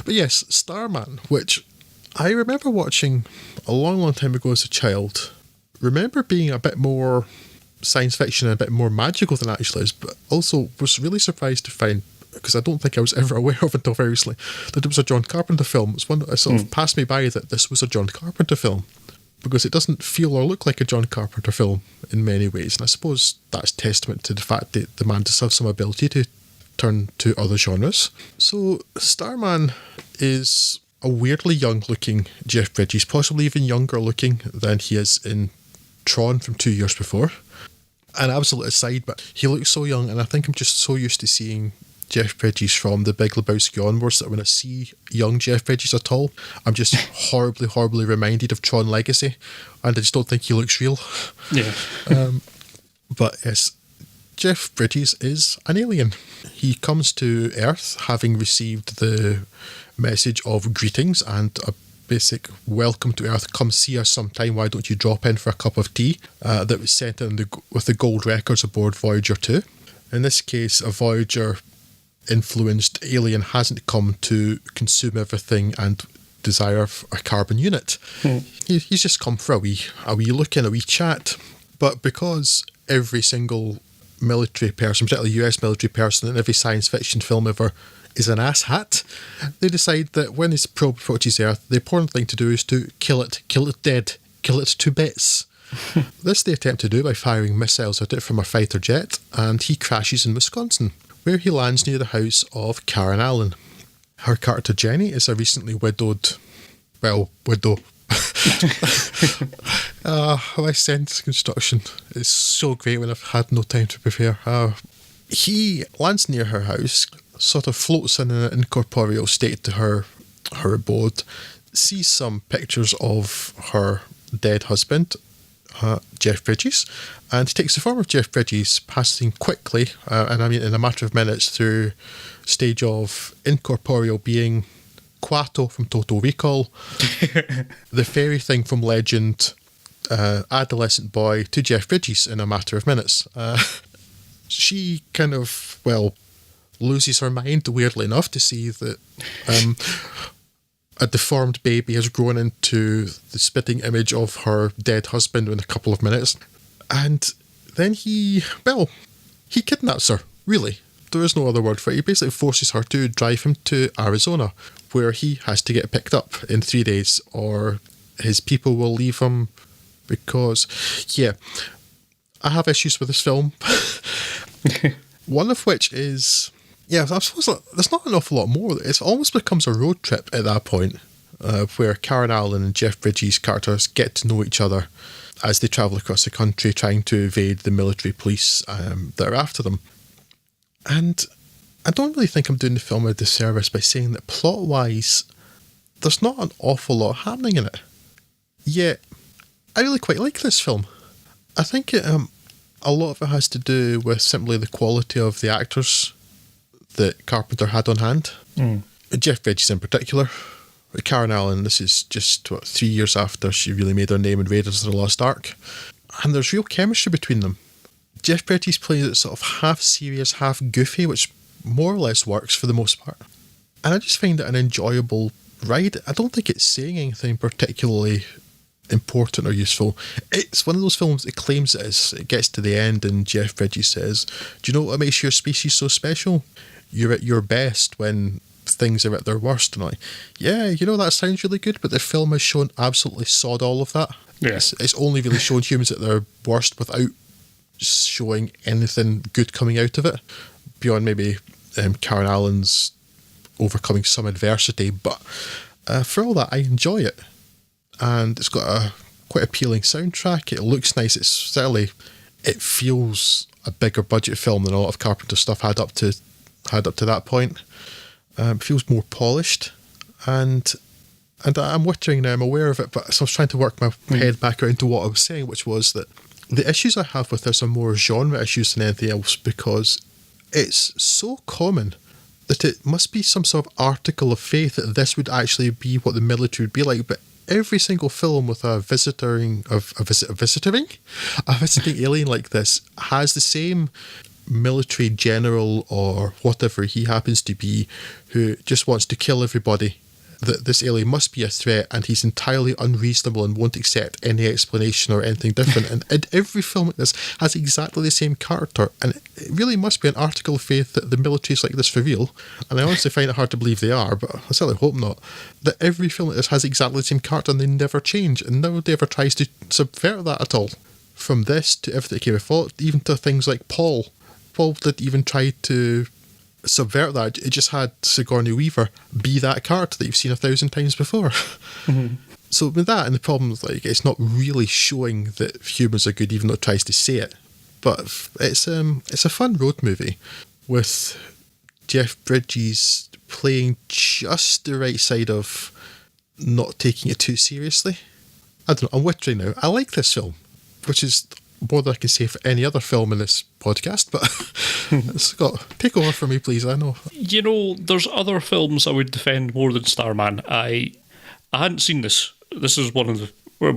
But yes, Starman, which I remember watching a long, long time ago as a child. Remember being a bit more science fiction and a bit more magical than it actually is, but also was really surprised to find, because I don't think I was ever aware of until very recently, that it was a John Carpenter film. It's one that sort of passed me by that this was a John Carpenter film, because it doesn't feel or look like a John Carpenter film in many ways. And I suppose that's testament to the fact that the man does have some ability to turn to other genres. So Starman is a weirdly young looking Jeff Bridges, possibly even younger looking than he is in Tron from 2 years before. An absolute aside, but he looks so young, and I think I'm just so used to seeing Jeff Bridges from The Big Lebowski onwards that when I see young Jeff Bridges at all, I'm just horribly reminded of Tron Legacy, and I just don't think he looks real. Yeah. But yes, Jeff Bridges is an alien. He comes to Earth having received the message of greetings and a basic welcome to Earth, come see us sometime, why don't you drop in for a cup of tea, that was sent in with the gold records aboard Voyager 2. In this case, a Voyager influenced alien hasn't come to consume everything and desire a carbon unit. He's just come for a wee look in, a wee chat. But because every single military person, particularly US military person in every science fiction film ever, is an asshat, they decide that when this probe approaches Earth, the important thing to do is to kill it dead, kill it to bits. This they attempt to do by firing missiles at it from a fighter jet, and he crashes in Wisconsin, where he lands near the house of Karen Allen. Her character Jenny is a recently widow. My sentence construction is so great when I've had no time to prepare. He lands near her house, sort of floats in an incorporeal state to her abode, sees some pictures of her dead husband, Jeff Bridges, and takes the form of Jeff Bridges, passing quickly, and I mean in a matter of minutes, through stage of incorporeal being, Quato from Total Recall, the fairy thing from Legend, adolescent boy to Jeff Bridges in a matter of minutes. She kind of, loses her mind, weirdly enough, to see that a deformed baby has grown into the spitting image of her dead husband in a couple of minutes. And then he kidnaps her, really. There is no other word for it. He basically forces her to drive him to Arizona, where he has to get picked up in 3 days, or his people will leave him because, I have issues with this film. One of which is, I suppose there's not an awful lot more. It almost becomes a road trip at that point, where Karen Allen and Jeff Bridges' characters get to know each other as they travel across the country trying to evade the military police that are after them. And I don't really think I'm doing the film a disservice by saying that plot-wise, there's not an awful lot happening in it. Yet, I really quite like this film. I think a lot of it has to do with simply the quality of the actors that Carpenter had on hand. Jeff Bridges in particular. Karen Allen, this is just 3 years after she really made her name in Raiders of the Lost Ark. And there's real chemistry between them. Jeff Bridges plays it sort of half serious, half goofy, which more or less works for the most part. And I just find it an enjoyable ride. I don't think it's saying anything particularly important or useful. It's one of those films that claims it is. It gets to the end and Jeff Bridges says, do you know what makes your species so special? You're at your best when things are at their worst. And I'm like, that sounds really good, but the film has shown absolutely sod all of that. Yes. It's only really shown humans at their worst without showing anything good coming out of it, beyond maybe Karen Allen's overcoming some adversity. But for all that, I enjoy it. And it's got a quite appealing soundtrack. It looks nice. It feels a bigger budget film than a lot of Carpenter stuff had up to that point. It feels more polished, and I'm wittering now. I'm aware of it, but so I was trying to work my head back around to what I was saying, which was that the issues I have with this are more genre issues than anything else, because it's so common that it must be some sort of article of faith that this would actually be what the military would be like. But every single film with a visiting alien like this has the same military general or whatever he happens to be who just wants to kill everybody. That this alien must be a threat, and he's entirely unreasonable and won't accept any explanation or anything different. And every film like this has exactly the same character, and it really must be an article of faith that the military's like this for real. And I honestly find it hard to believe they are, but I certainly hope not. That every film like this has exactly the same character, and they never change, and nobody ever tries to subvert that at all. From this to everything that came before, even to things like Paul. Paul didn't even try to subvert that. It just had Sigourney Weaver be that character that you've seen 1,000 times before. Mm-hmm. So with that, and the problem is, like, it's not really showing that humans are good, even though it tries to say it. But it's a fun road movie with Jeff Bridges playing just the right side of not taking it too seriously. I don't know, I'm wittering now. I like this film, which is more than I can say for any other film in this podcast, but Scott, take over for me, please. I know. You know, there's other films I would defend more than Starman. I hadn't seen this. This is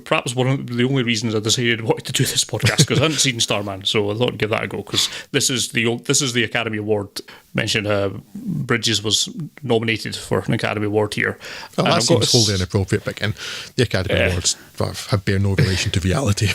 perhaps one of the only reasons I decided I wanted to do this podcast, because I hadn't seen Starman, so I thought I'd give that a go, because this is the Academy Award mentioned. Bridges was nominated for an Academy Award here. Well, that seems wholly inappropriate, but again, the Academy Awards bear no relation to reality.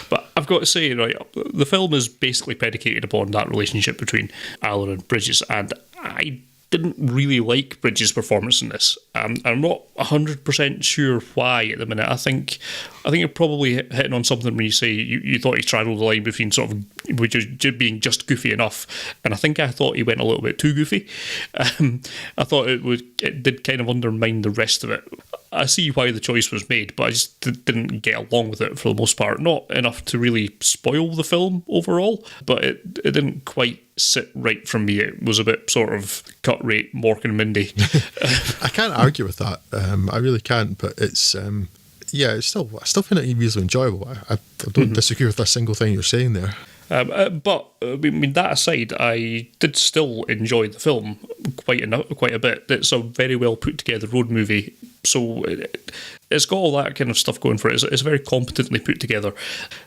But I've got to say, right, the film is basically predicated upon that relationship between Alan and Bridges, and I didn't really like Bridges' performance in this. I'm not 100% sure why at the minute. I think you're probably hitting on something when you say you thought he straddled the line between sort of being just goofy enough, and I thought he went a little bit too goofy. I thought it did kind of undermine the rest of it. I see why the choice was made, but I just didn't get along with it for the most part. Not enough to really spoil the film overall, but it didn't quite sit right from me. It was a bit sort of cut rate Mork and Mindy. I can't argue with that. I really can't, but it's I still find it reasonably enjoyable. I don't disagree with a single thing you're saying there. But I mean, that aside, I did still enjoy the film quite a bit. It's a very well put together road movie, so it's got all that kind of stuff going for it. It's very competently put together.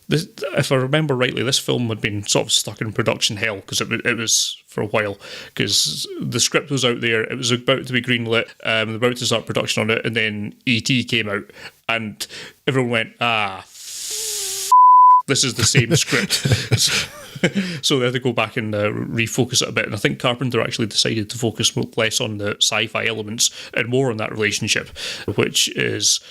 If I remember rightly, this film had been sort of stuck in production hell because it was for a while, because the script was out there, it was about to be greenlit, about to start production on it, and then E.T. came out, and everyone went, this is the same script. So they had to go back and refocus it a bit. And I think Carpenter actually decided to focus less on the sci-fi elements and more on that relationship, which is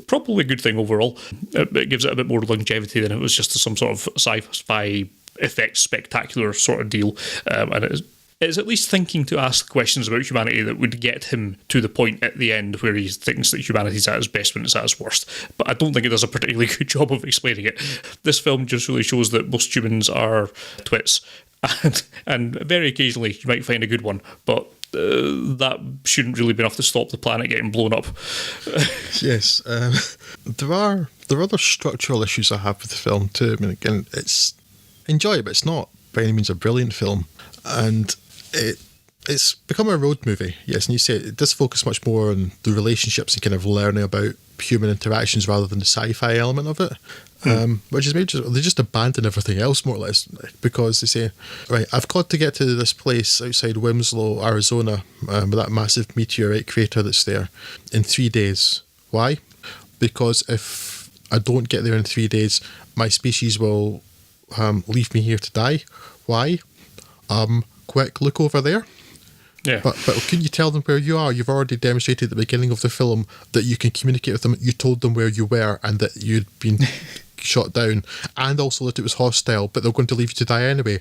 probably a good thing overall. It gives it a bit more longevity than it was just some sort of sci-fi effects spectacular sort of deal. And it's at least thinking to ask questions about humanity that would get him to the point at the end where he thinks that humanity's at its best when it's at its worst. But I don't think it does a particularly good job of explaining it. This film just really shows that most humans are twits, and very occasionally you might find a good one, but that shouldn't really be enough to stop the planet getting blown up. Yes, there are other structural issues I have with the film too. I mean, again, it's enjoyable, but it's not by any means a brilliant film, and it's become a road movie, yes, and you say it does focus much more on the relationships and kind of learning about human interactions rather than the sci-fi element of it, which is maybe they just abandon everything else more or less, because they say, right, I've got to get to this place outside Winslow, Arizona, with that massive meteorite crater that's there, in 3 days. Why? Because if I don't get there in 3 days, my species will leave me here to die. Why? Quick, look over there. Yeah. But can you tell them where you are? You've already demonstrated at the beginning of the film that you can communicate with them. You told them where you were and that you'd been shot down, and also that it was hostile, but they're going to leave you to die anyway.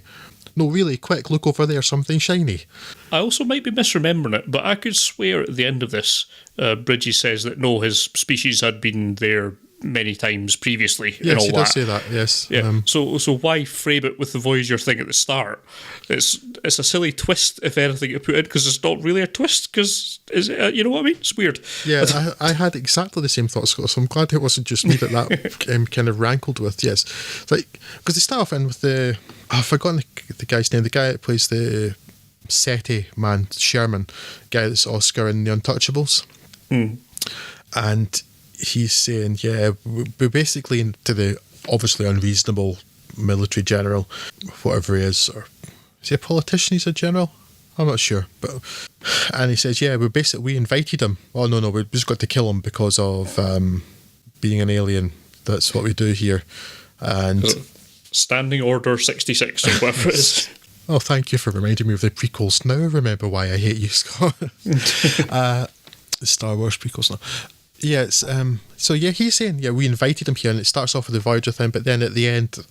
No, really, quick, look over there, something shiny. I also might be misremembering it, but I could swear at the end of this, Bridges says that no, his species had been there many times previously. Yes, and all he does say that, yes. Yeah. So why frame it with the Voyager thing at the start? It's a silly twist, if anything, to put in, because it's not really a twist, because, you know what I mean? It's weird. Yeah, I had exactly the same thoughts, Scott, so I'm glad it wasn't just me that kind of rankled with, yes. It's like, because they start off in with I've forgotten the guy's name, the guy that plays the SETI man, Sherman, guy that's Oscar in The Untouchables. And he's saying, yeah, we're basically into the obviously unreasonable military general, whatever he is, or is he a politician? He's a general. I'm not sure, and he says, "Yeah, we invited him. Oh no, we just got to kill him because of being an alien. That's what we do here." And Standing Order 66 or whatever it is. Oh, thank you for reminding me of the prequels. Now I remember why I hate you, Scott. The Star Wars prequels now. Yes. So yeah, he's saying, yeah, we invited him here, and it starts off with the Voyager thing, but then at the end,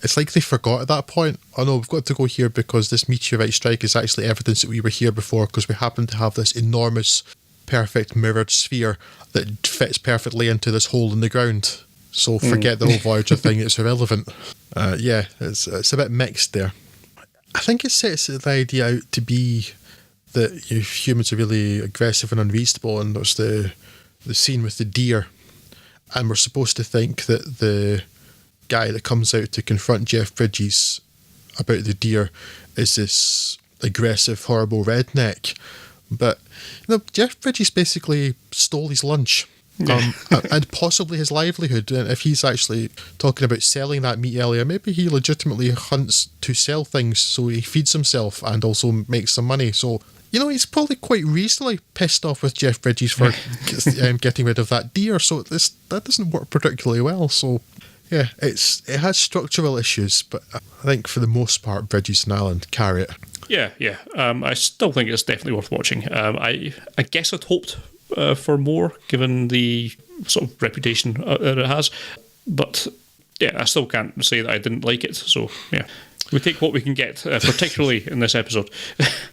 it's like they forgot at that point. Oh no, we've got to go here because this meteorite strike is actually evidence that we were here before, because we happen to have this enormous, perfect mirrored sphere that fits perfectly into this hole in the ground. So forget the whole Voyager thing; it's irrelevant. Yeah, it's a bit mixed there. I think it sets the idea out to be that humans are really aggressive and unreasonable, and there's the scene with the deer, and we're supposed to think that the guy that comes out to confront Jeff Bridges about the deer is this aggressive, horrible redneck. But Jeff Bridges basically stole his lunch. And possibly his livelihood. And if he's actually talking about selling that meat earlier, maybe he legitimately hunts to sell things so he feeds himself and also makes some money. So, he's probably quite reasonably pissed off with Jeff Bridges for getting rid of that deer. So that doesn't work particularly well. So, yeah, it has structural issues, but I think for the most part, Bridges and Allen carry it. Yeah. I still think it's definitely worth watching. I guess I'd hoped for more, given the sort of reputation that it has. But yeah, I still can't say that I didn't like it. So yeah, we take what we can get, particularly in this episode.